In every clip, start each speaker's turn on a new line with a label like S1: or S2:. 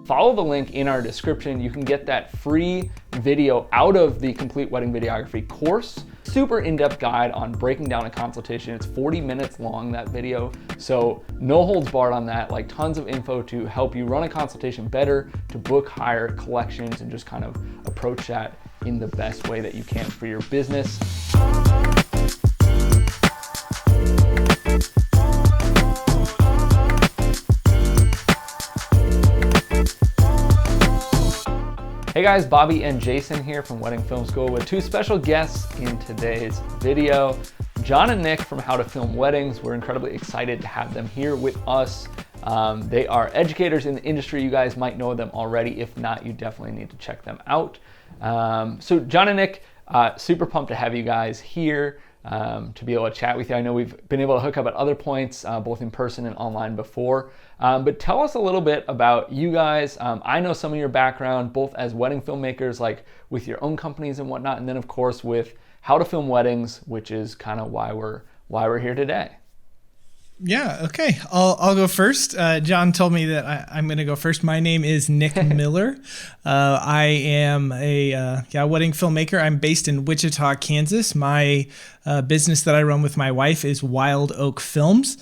S1: Follow the link in our description. You can get that free video out of the Complete Wedding Videography course. Super in-depth guide on breaking down a consultation. It's 40 minutes long, that video. So no holds barred on that, like tons of info to help you run a consultation better, to book higher collections, and just kind of approach that in the best way that you can for your business. Hey guys, Bobby and Jason here from Wedding Film School with two special guests in today's video. John and Nick from How to Film Weddings. We're incredibly excited to have them here with us. They are educators in the industry. You guys might know them already. If not, you definitely need to check them out. So John and Nick, super pumped to have you guys here to be able to chat with you. I know we've been able to hook up at other points, both in person and online before. But tell us a little bit about you guys. I know some of your background, both as wedding filmmakers, like with your own companies and whatnot, and then of course with How to Film Weddings, which is kind of why we're here today.
S2: Yeah, okay. I'll go first. John told me that I'm going to go first. My name is Nick Miller. I am a wedding filmmaker. I'm based in Wichita, Kansas. My business that I run with my wife is Wild Oak Films.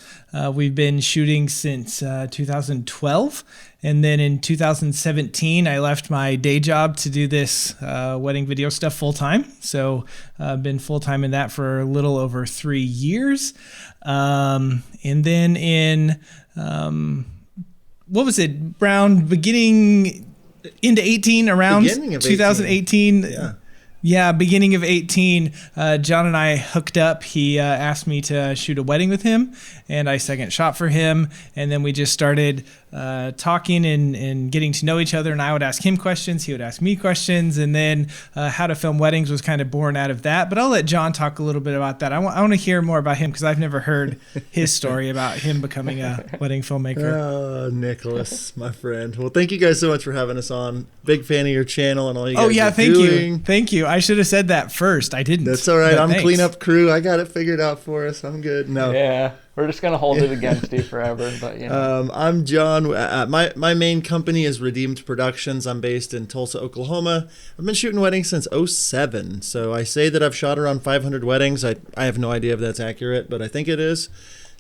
S2: We've been shooting since 2012. And then in 2017, I left my day job to do this wedding video stuff full time. So I've been full time in that for a little over 3 years. And then in, what was it, around beginning into 18, around 2018. Yeah, beginning of 18, John and I hooked up. He asked me to shoot a wedding with him, and I second shot for him. And then we just started talking and getting to know each other. And I would ask him questions, he would ask me questions. And then How to Film Weddings was kind of born out of that. But I'll let John talk a little bit about that. I want to hear more about him because I've never heard his story about him becoming a wedding filmmaker.
S3: Oh, Nicholas, my friend. Well, thank you guys so much for having us on. Big fan of your channel and all you guys are doing.
S2: Thank you. I should have said that first. I didn't.
S3: That's all right. I'm cleanup crew. I got it figured out for us. I'm good. No.
S1: Yeah. We're just going to hold it against you forever. But you know.
S3: I'm John. My main company is Redeemed Productions. I'm based in Tulsa, Oklahoma. I've been shooting weddings since 2007. So I say that I've shot around 500 weddings. I have no idea if that's accurate, but I think it is.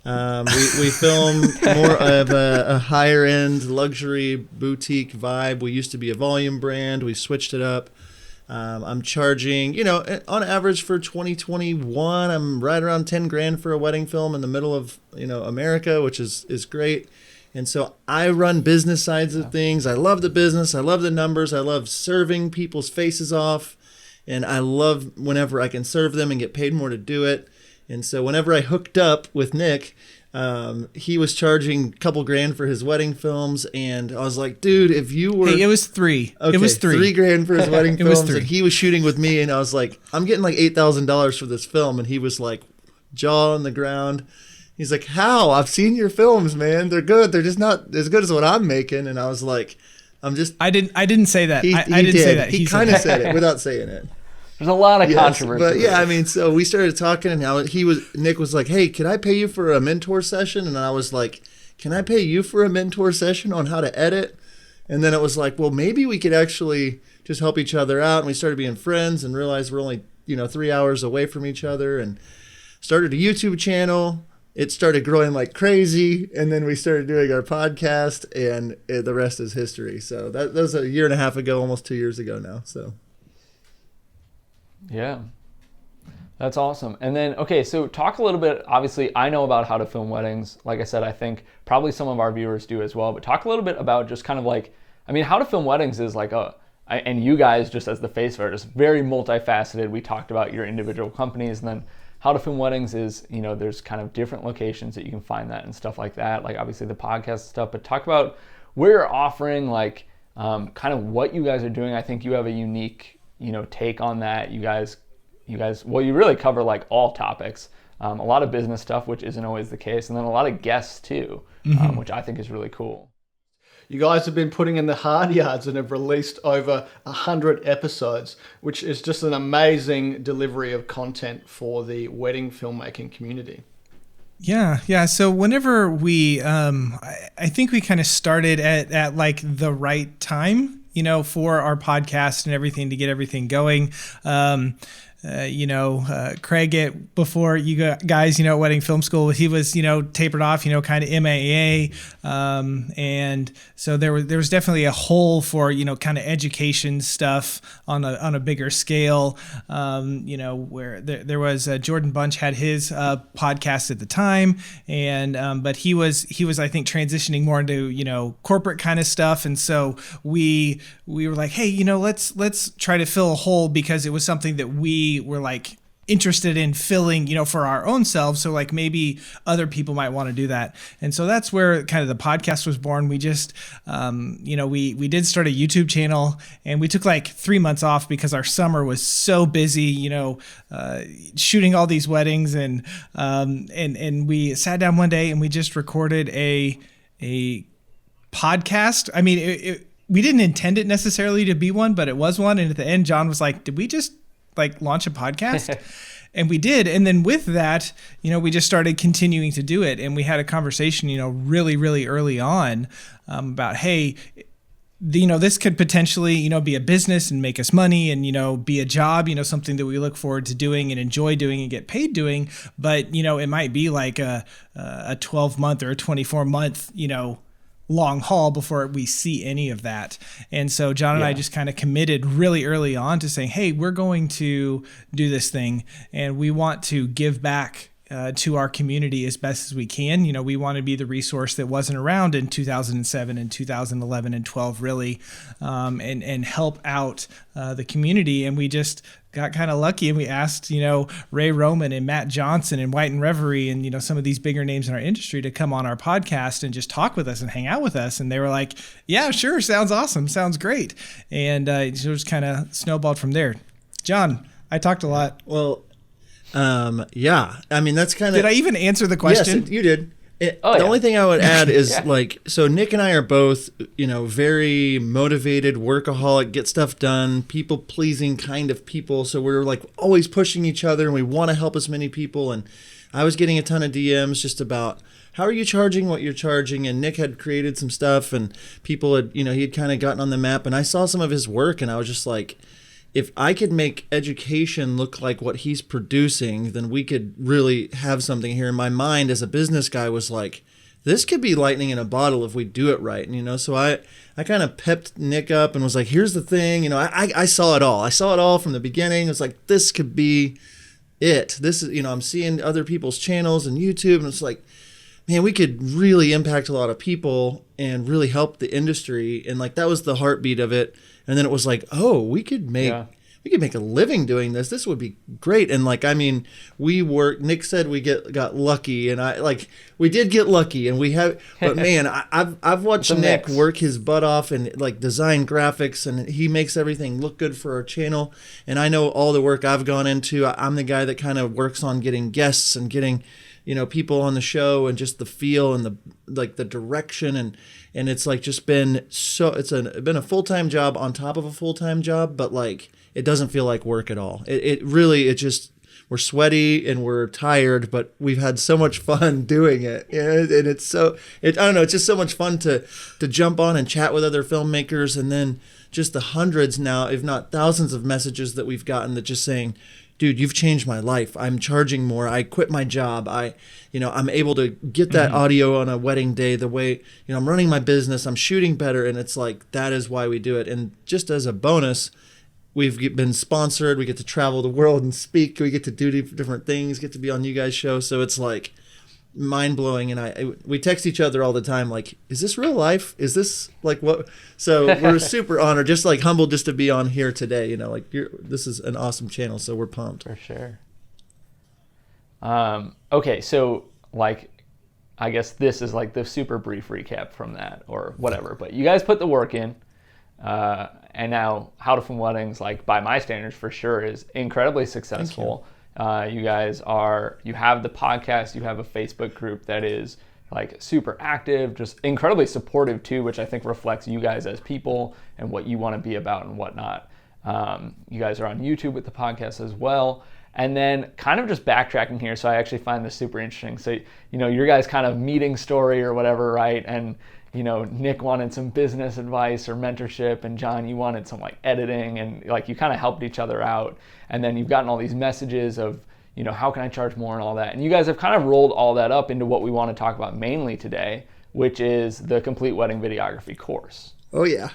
S3: We film more of a higher end luxury boutique vibe. We used to be a volume brand. We switched it up. I'm charging, on average for 2021, I'm right around 10 grand for a wedding film in the middle of, America, which is great. And so I run business sides of things. I love the business. I love the numbers. I love serving people's faces off. And I love whenever I can serve them and get paid more to do it. And so whenever I hooked up with Nick, he was charging a couple grand for his wedding films, and I was like, dude, if you were...
S2: Hey, it was three.
S3: Okay,
S2: it was $3
S3: grand for his wedding films,
S2: was $3.
S3: And he was shooting with me, and I was like, I'm getting like $8,000 for this film, and he was like, jaw on the ground. He's like, how? I've seen your films, man. They're good. They're just not as good as what I'm making. And I was like, I
S2: didn't say that. I didn't say that.
S3: He kind of said it without saying it.
S1: There's a lot of controversy.
S3: But yeah, so we started talking, and now Nick was like, hey, can I pay you for a mentor session? And I was like, can I pay you for a mentor session on how to edit? And then it was like, well, maybe we could actually just help each other out. And we started being friends and realized we're only, 3 hours away from each other, and started a YouTube channel. It started growing like crazy. And then we started doing our podcast, and the rest is history. So that was a year and a half ago, almost 2 years ago now. So.
S1: Yeah, that's awesome. And then, okay, so talk a little bit, obviously I know about How to Film Weddings. Like I said, I think probably some of our viewers do as well, but talk a little bit about just kind of like, How to Film Weddings is like and you guys just as the face of it, is very multifaceted. We talked about your individual companies, and then How to Film Weddings is, there's kind of different locations that you can find that and stuff like that. Like obviously the podcast stuff, but talk about where you're offering, like kind of what you guys are doing. I think you have a unique take on that. You guys, well, you really cover like all topics, a lot of business stuff, which isn't always the case, and then a lot of guests too, which I think is really cool.
S4: You guys have been putting in the hard yards and have released over 100 episodes, which is just an amazing delivery of content for the wedding filmmaking community.
S2: Yeah. So whenever I think we kind of started at like the right time, for our podcast and everything to get everything going. Craig, before you guys, at Wedding Film School, he was, tapered off, kind of MAA. And so there was definitely a hole for, kind of education stuff on a bigger scale. Where there was Jordan Bunch had his podcast at the time, and but he was I think transitioning more into corporate kind of stuff, and so we were like, hey, let's try to fill a hole, because it was something that we were like interested in filling, for our own selves. So like maybe other people might want to do that. And so that's where kind of the podcast was born. We just, we did start a YouTube channel, and we took like 3 months off because our summer was so busy, shooting all these weddings, and we sat down one day and we just recorded a podcast. I mean, we didn't intend it necessarily to be one, but it was one. And at the end, John was like, did we just like launch a podcast? And we did. And then with that, we just started continuing to do it. And we had a conversation, really, really early on about, hey, this could potentially, be a business and make us money, and, be a job, something that we look forward to doing and enjoy doing and get paid doing. But, it might be like a 12-month or a 24-month, long haul before we see any of that. And so John and I just kind of committed really early on to saying, hey, we're going to do this thing, and we want to give back to our community as best as we can. We want to be the resource that wasn't around in 2007 and 2011 and 12, really, and help out the community. And we just got kind of lucky, and we asked, Ray Roman and Matt Johnson and White and Reverie and, some of these bigger names in our industry to come on our podcast and just talk with us and hang out with us. And they were like, yeah, sure. Sounds awesome. Sounds great. And it just kind of snowballed from there. John, I talked a lot.
S3: Well, yeah. I mean, that's kind of...
S2: Did I even answer the question?
S3: Yes, you did. The only thing I would add is so Nick and I are both, very motivated, workaholic, get stuff done, people pleasing kind of people. So we're like always pushing each other, and we want to help as many people. And I was getting a ton of DMs just about, how are you charging what you're charging? And Nick had created some stuff, and people had, he had kind of gotten on the map, and I saw some of his work, and I was just like, if I could make education look like what he's producing, then we could really have something here. And my mind as a business guy was like, this could be lightning in a bottle if we do it right. And, so I kind of pepped Nick up and was like, here's the thing. I saw it all. I saw it all from the beginning. It was like, this could be it. This is, I'm seeing other people's channels and YouTube, and it's like, man, we could really impact a lot of people and really help the industry. And like, that was the heartbeat of it. And then it was like, oh, we could make a living doing this. This would be great. And like, I mean, Nick said we got lucky, and we did get lucky, and we have, but man, I've watched Nick work his butt off and like design graphics, and he makes everything look good for our channel. And I know all the work I've gone into. I'm the guy that kind of works on getting guests and getting, people on the show, and just the feel and the direction, and it's like just been been a full-time job on top of a full-time job, but like it doesn't feel like work at all. It really we're sweaty and we're tired, but we've had so much fun doing it. And it's I don't know, it's just so much fun to jump on and chat with other filmmakers, and then just the hundreds now, if not thousands of messages that we've gotten that just saying, dude, you've changed my life. I'm charging more. I quit my job. I'm able to get that audio on a wedding day the way, I'm running my business. I'm shooting better. And it's like, that is why we do it. And just as a bonus, we've been sponsored. We get to travel the world and speak. We get to do different things, get to be on you guys' show. So it's like mind blowing. And we text each other all the time, like, is this real life? Is this like what? So we're super honored, just like humbled just to be on here today. This is an awesome channel. So we're pumped.
S1: For sure. Okay. So like, I guess this is like the super brief recap from that or whatever, but you guys put the work in, and now How to Film Weddings, like by my standards for sure, is incredibly successful. You guys you have the podcast, you have a Facebook group that is like super active, just incredibly supportive too, which I think reflects you guys as people and what you want to be about and whatnot. You guys are on YouTube with the podcast as well. And then kind of just backtracking here, so I actually find this super interesting. So, your guys' kind of meeting story or whatever, right? And, Nick wanted some business advice or mentorship, and John, you wanted some like editing, and like you kind of helped each other out. And then you've gotten all these messages of, how can I charge more and all that. And you guys have kind of rolled all that up into what we want to talk about mainly today, which is the Complete Wedding Videography Course.
S3: Oh, yeah.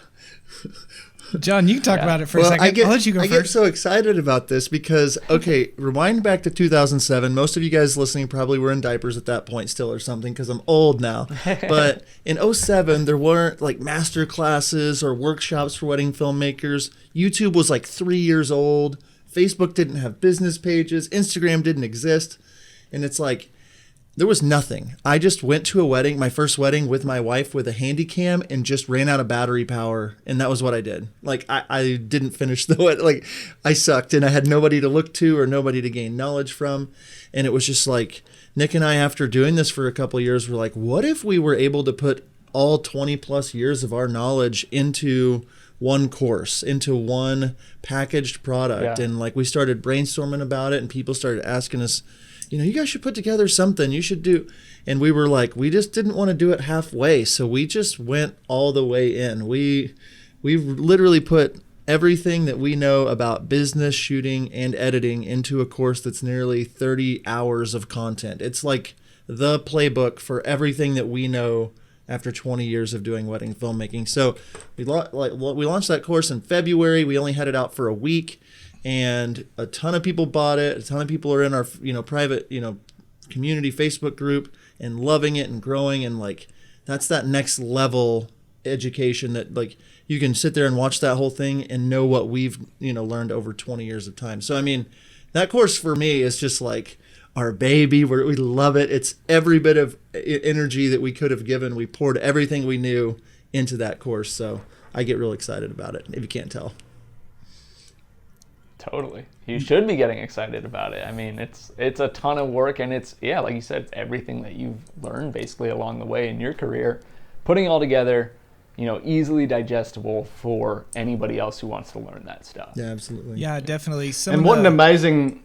S2: John, you can talk about it for a second. I'll let you go first.
S3: I get so excited about this because, okay, rewind back to 2007. Most of you guys listening probably were in diapers at that point still or something because I'm old now. But in 2007, there weren't like master classes or workshops for wedding filmmakers. YouTube was like 3 years old. Facebook didn't have business pages. Instagram didn't exist. And it's like, there was nothing. I just went to a wedding, my first wedding with my wife with a handy cam and just ran out of battery power. And that was what I did. Like I didn't finish the wedding. Like I sucked and I had nobody to look to or nobody to gain knowledge from. And it was just like Nick and I, after doing this for a couple of years, were like, what if we were able to put all 20 plus years of our knowledge into one course, into one packaged product?
S1: Yeah.
S3: And like we started brainstorming about it and people started asking us, you guys should put together something, you should do. And we were like, we just didn't want to do it halfway. So we just went all the way in. We literally put everything that we know about business, shooting, and editing into a course that's nearly 30 hours of content. It's like the playbook for everything that we know after 20 years of doing wedding filmmaking. So we launched that course in February. We only had it out for a week. And a ton of people bought it. A ton of people are in our, private, community Facebook group and loving it and growing. And like, that's that next level education that like you can sit there and watch that whole thing and know what we've, learned over 20 years of time. So, I mean, that course for me is just like our baby. We love it. It's every bit of energy that we could have given. We poured everything we knew into that course. So I get real excited about it, if you can't tell.
S1: Totally. You should be getting excited about it. I mean, it's a ton of work, and it's, like you said, it's everything that you've learned basically along the way in your career, putting it all together, easily digestible for anybody else who wants to learn that stuff.
S3: Yeah, absolutely.
S2: Yeah, definitely.
S4: And what an amazing...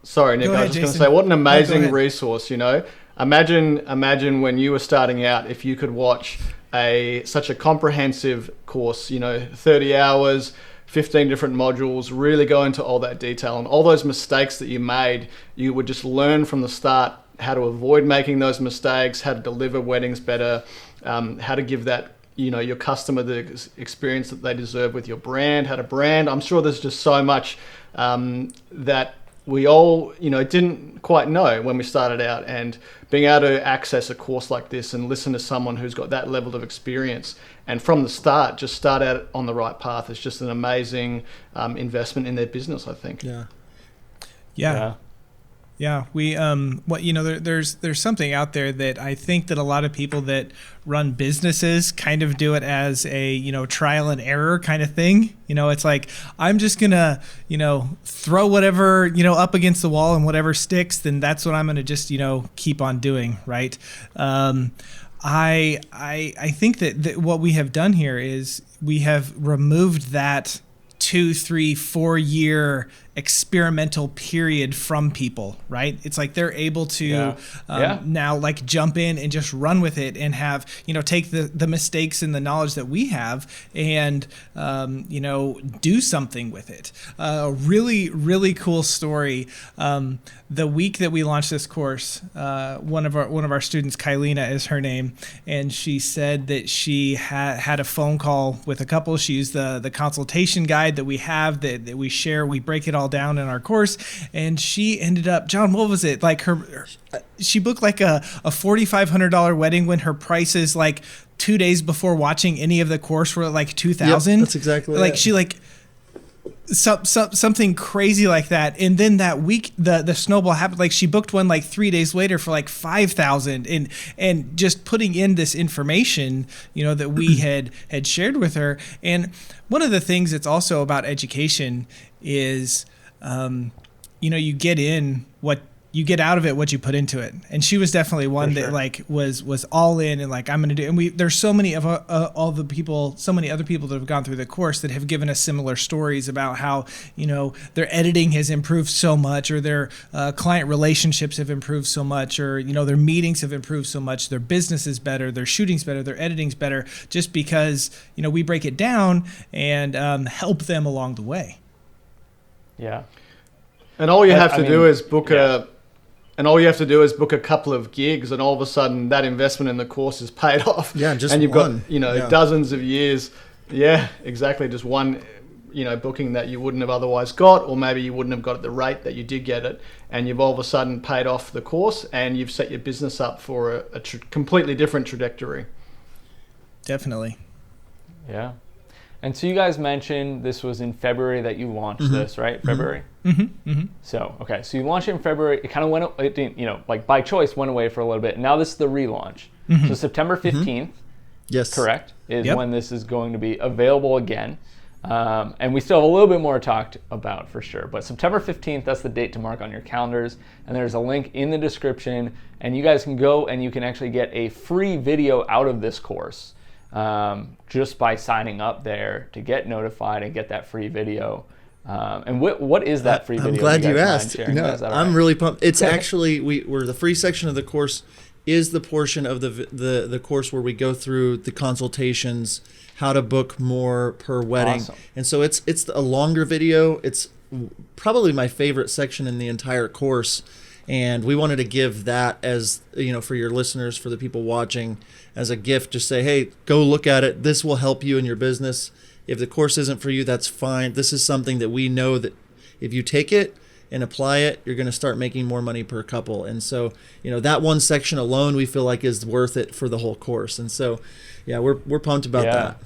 S4: Sorry, Nick, I was just going to say, what an amazing resource, Imagine when you were starting out, if you could watch such a comprehensive course, 30 hours... 15 different modules, really go into all that detail, and all those mistakes that you made, you would just learn from the start how to avoid making those mistakes, how to deliver weddings better, how to give that, your customer the experience that they deserve with your brand, how to brand. I'm sure there's just so much that we all, didn't quite know when we started out, and being able to access a course like this and listen to someone who's got that level of experience and from the start, just start out on the right path is just an amazing investment in their business, I think.
S2: Yeah. We, there's something out there that I think that a lot of people that run businesses kind of do it as a, trial and error kind of thing. It's like, I'm just going to, throw whatever, up against the wall, and whatever sticks, then that's what I'm going to just, keep on doing. Right. I think that what we have done here is we have removed that 2, 3, 4 year experimental period from people, right? It's like they're able to now like jump in and just run with it and have, take the mistakes and the knowledge that we have and, do something with it. Really, really cool story. The week that we launched this course, one of our students, Kylina is her name, and she said that she had a phone call with a couple. She used the consultation guide that we have that we share. We break it all down in our course, and she ended up, John, what was it? Like she booked like a $4,500 wedding when her prices like 2 days before watching any of the course were like $2,000.
S3: Yep, that's exactly
S2: like
S3: it.
S2: She like something crazy like that, and then that week the snowball happened. Like she booked one like 3 days later for like $5,000, and just putting in this information that we had shared with her. And one of the things that's also about education is you get in what you get out of it what you put into it. And she was definitely one that like was all in and like, I'm going to do, and there's so many of so many other people that have gone through the course that have given us similar stories about how, their editing has improved so much, or their client relationships have improved so much, or, their meetings have improved so much, their business is better, their shooting's better, their editing's better, just because, we break it down and help them along the way.
S1: Yeah.
S4: And all you have to do is book a couple of gigs, and all of a sudden that investment in the course is paid off.
S3: Yeah, just
S4: and you've
S3: one.
S4: got dozens of years. Yeah, exactly. Just one, booking that you wouldn't have otherwise got, or maybe you wouldn't have got at the rate that you did get it, and you've all of a sudden paid off the course, and you've set your business up for a completely different trajectory.
S2: Definitely.
S1: Yeah. And so you guys mentioned this was in February that you launched this, right? February? So, okay. So you launched it in February. It kind of went, like by choice, went away for a little bit. Now this is the relaunch. So September 15th,
S3: yes,
S1: correct, is when this is going to be available again. And we still have a little bit more to talk about for sure. But September 15th, that's the date to mark on your calendars. And there's a link in the description. And you guys can go and you can actually get a free video out of this course. Just by signing up there to get notified and get that free video. And what is that free video?
S3: I'm glad you asked.
S1: I'm
S3: really pumped. It's actually, we're the free section of the course is the portion of the course where we go through the consultations, how to book more per wedding.
S1: Awesome.
S3: And so it's a longer video. It's probably my favorite section in the entire course. And we wanted to give that as, for your listeners, for the people watching, as a gift. Just say, hey, go look at it. This will help you in your business. If the course isn't for you, that's fine. This is something that we know that if you take it and apply it, you're going to start making more money per couple. And so, that one section alone, we feel like is worth it for the whole course. And so, yeah, we're pumped about that.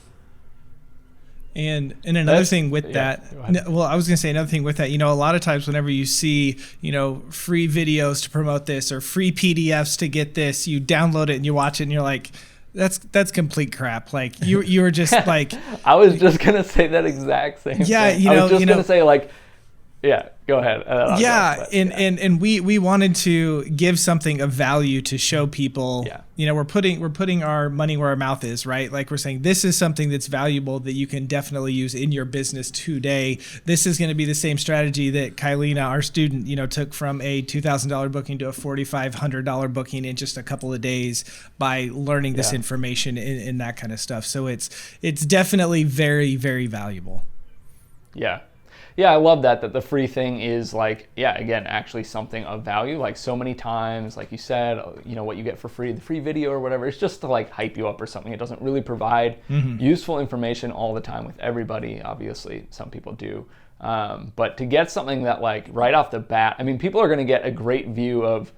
S2: And another thing with that, well, I was going to say another thing with that, a lot of times whenever you see, free videos to promote this or free PDFs to get this, you download it and you watch it and you're like, that's complete crap. Like you were just like,
S1: I was just going to say that exact same thing. I was just going to say like, yeah, go ahead.
S2: And we wanted to give something of value to show people, we're putting our money where our mouth is, right? Like we're saying, this is something that's valuable that you can definitely use in your business today. This is going to be the same strategy that Kylina, our student, took from a $2,000 booking to a $4,500 booking in just a couple of days by learning this information and that kind of stuff. So it's definitely very, very valuable.
S1: Yeah. Yeah, I love that the free thing is like, again, actually something of value. Like so many times, like you said, what you get for free, the free video or whatever, it's just to like hype you up or something. It doesn't really provide useful information all the time with everybody. Obviously, some people do. But to get something that like right off the bat, I mean, people are going to get a great view of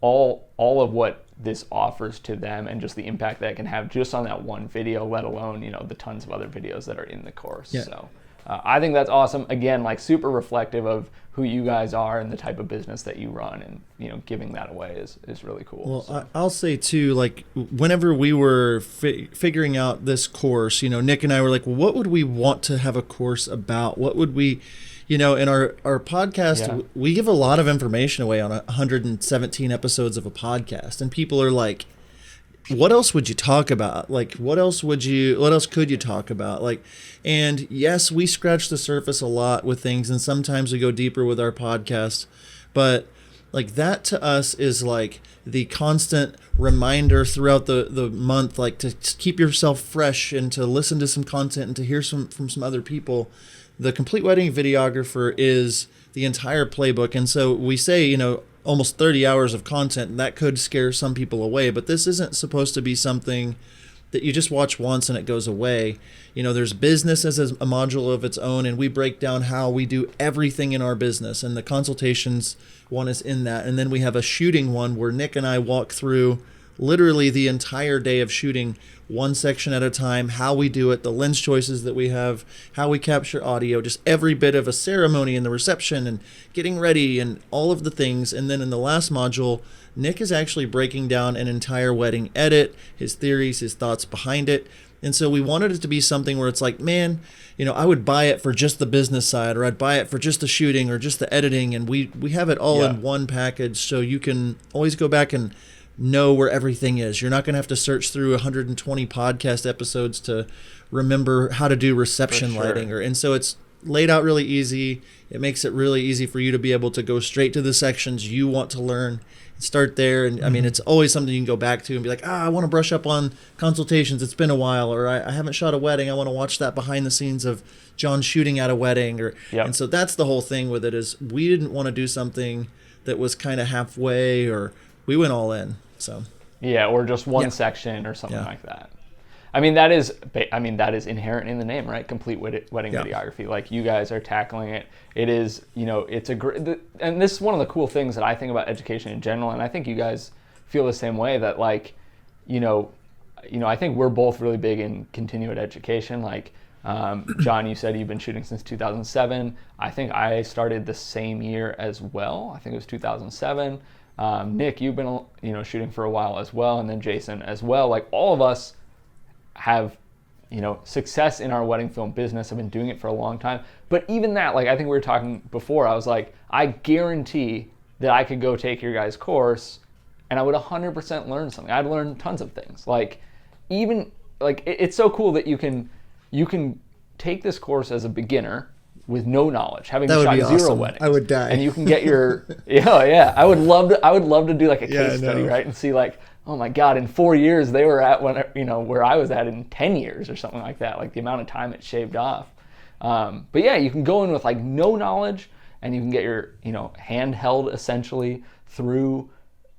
S1: all of what this offers to them and just the impact that it can have just on that one video, let alone, the tons of other videos that are in the course. Yeah. So I think that's awesome. Again, like super reflective of who you guys are and the type of business that you run, and giving that away is really cool.
S3: Well, so. I'll say too, like whenever we were figuring out this course, Nick and I were like, well, what would we want to have a course about? What would we, in our podcast, we give a lot of information away on 117 episodes of a podcast, and people are like, what else would you talk about? Like, what else could you talk about? Like, and yes, we scratch the surface a lot with things, and sometimes we go deeper with our podcast, but like that to us is like the constant reminder throughout the month, like to keep yourself fresh and to listen to some content and to hear from some other people. The Complete Wedding Videographer is the entire playbook. And so we say, almost 30 hours of content, and that could scare some people away, but this isn't supposed to be something that you just watch once and it goes away. There's business as a module of its own, and we break down how we do everything in our business, and the consultations one is in that. And then we have a shooting one where Nick and I walk through literally the entire day of shooting, one section at a time, how we do it, the lens choices that we have, how we capture audio, just every bit of a ceremony and the reception and getting ready and all of the things. And then in the last module, Nick is actually breaking down an entire wedding edit, his theories, his thoughts behind it. And so we wanted it to be something where it's like, man, I would buy it for just the business side, or I'd buy it for just the shooting or just the editing. And we have it all in one package, so you can always go back and know where everything is. You're not going to have to search through 120 podcast episodes to remember how to do reception lighting. And so it's laid out really easy. It makes it really easy for you to be able to go straight to the sections you want to learn. Start there. And I mean, it's always something you can go back to and be like, I want to brush up on consultations. It's been a while, or I haven't shot a wedding. I want to watch that behind the scenes of John shooting at a wedding. And so that's the whole thing with it, is we didn't want to do something that was kind of halfway, or we went all in. So
S1: or just one section or something like that. I mean, that is inherent in the name, right? Complete Wedding Videography. Like, you guys are tackling it. It is, it's a great, and this is one of the cool things that I think about education in general, and I think you guys feel the same way, that like, I think we're both really big in continued education. Like, John, you said you've been shooting since 2007. I think I started the same year as well. I think it was 2007. Nick, you've been, shooting for a while as well, and then Jason as well. Like, all of us have success in our wedding film business. I've been doing it for a long time. But even that, like, I think we were talking before, I was like, I guarantee that I could go take your guys' course and I would 100% learn something. I'd learn tons of things. Like, even like, it's so cool that you can take this course as a beginner with no knowledge, having shot zero weddings.
S3: I would die.
S1: And you can get your I would love to do like a case study, right? And see, like, oh my God, in 4 years they were at where I was at in 10 years or something like that, like the amount of time it shaved off. But yeah, you can go in with like no knowledge, and you can get your handheld essentially through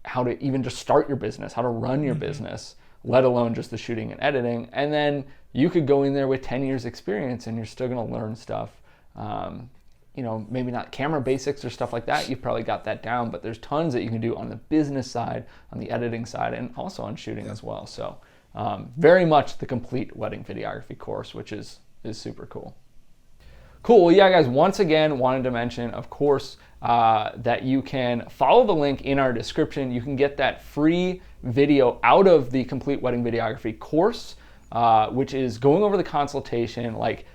S1: how to even just start your business, how to run your business, let alone just the shooting and editing. And then you could go in there with 10 years experience and you're still going to learn stuff. Maybe not camera basics or stuff like that. You've probably got that down, but there's tons that you can do on the business side, on the editing side, and also on shooting as well. So very much the Complete Wedding Videography course, which is super cool. Cool. Well, yeah, guys, once again, wanted to mention, of course, that you can follow the link in our description. You can get that free video out of the Complete Wedding Videography course, which is going over the consultation, like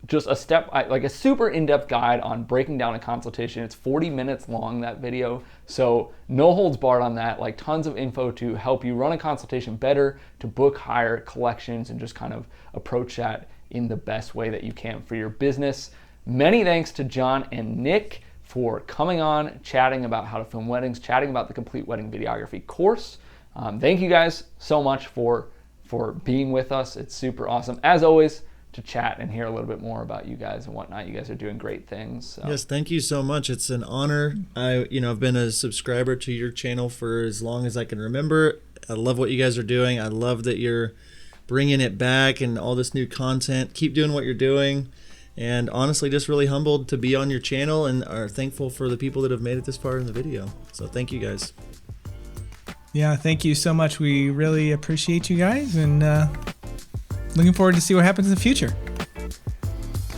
S1: just a super in-depth guide on breaking down a consultation. It's 40 minutes long, that video. So no holds barred on that, like tons of info to help you run a consultation better, to book higher collections, and just kind of approach that in the best way that you can for your business. Many thanks to John and Nick for coming on, chatting about how to film weddings, chatting about the Complete Wedding Videography course. Thank you guys so much for being with us. It's super awesome, as always, to chat and hear a little bit more about you guys and whatnot. You guys are doing great things. So.
S3: Yes, thank you so much. It's an honor. I've been a subscriber to your channel for as long as I can remember. I love what you guys are doing. I love that you're bringing it back and all this new content. Keep doing what you're doing. And honestly, just really humbled to be on your channel, and are thankful for the people that have made it this far in the video. So thank you guys.
S2: Yeah, thank you so much. We really appreciate you guys, and looking forward to see what happens in the future.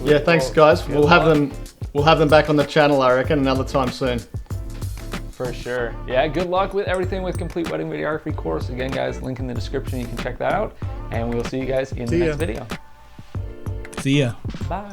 S4: Yeah, thanks guys. We'll have them back on the channel, I reckon, another time soon.
S1: For sure. Yeah, good luck with everything with Complete Wedding Videography course. Again, guys, link in the description. You can check that out. And we'll see you guys in the next video.
S2: See ya.
S1: Bye.